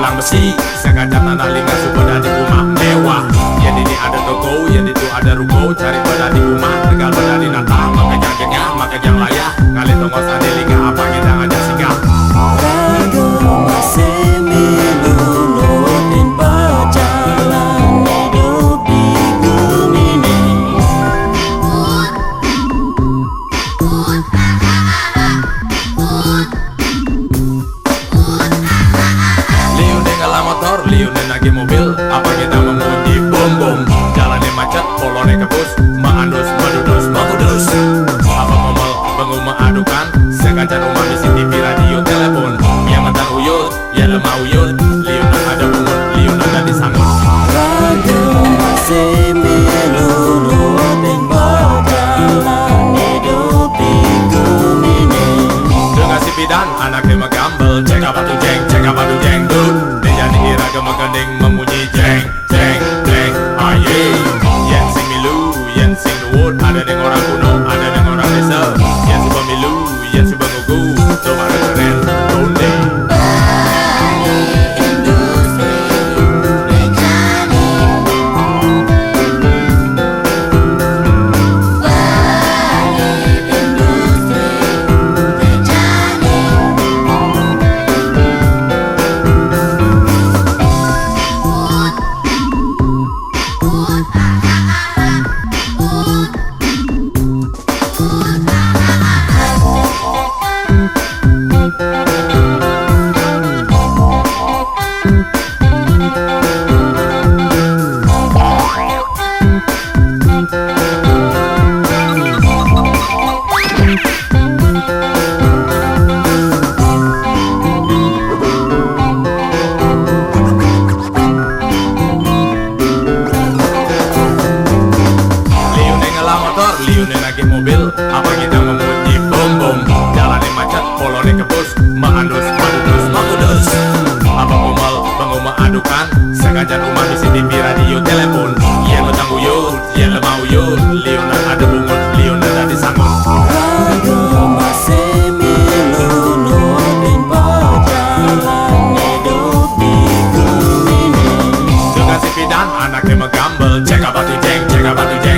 palang besi, sengaja tanah linga sepeda di rumah mewah. Yang ini ada toko, yang itu ada ruko, cari beda di rumah, tegal beda di nata, maka jangkengnya, maka jang layak, kali tongos ade linga apa kita ngajak singgah. Raga masih nurutin perjalanan hidup di bumi ini. Liune ngalah motor, liune nagi mobil, apa kita memuji bom bom. Jalannya macet, polone kebus, maandus, madudus, makudus. Apa ngomel, bengu mengadukan, sengaja rumah misi TV, radio, telepon. Yang mentang uyut, ya lemah uyut, liune ada bungut, liune ada disangut. Raga masih nurutin perjalanan hidup di bumi ini. Dengan si bidan, anaknya megambel, cek apa tuh jeng, cek apa tuh jeng, dud. Dia jadi iraga megandeng memuji jeng, jeng, jeng, aye. Yen sing milu, yen sing nuwut, ada yang orang kuno, ada yang orang desa. Yen suka milu, yen suka ngugu, coba ada keren, donde. Liune nagi mobil, apa kita memuji bom bom. Jalannya macet, polone kebus, maandus, madudus, makudus. Apa ngomel, bengu mengadukan, sengaja rumah misi TV, radio, telepon. Yang mentang uyut, yang lemah uyut, liune ada bungut, liune ada disangut. Raga masih nurutin perjalanan hidup di bumi ini. Dengan si bidan, anaknya megambel, cek apa tuh jeng, cek apa tuh jeng.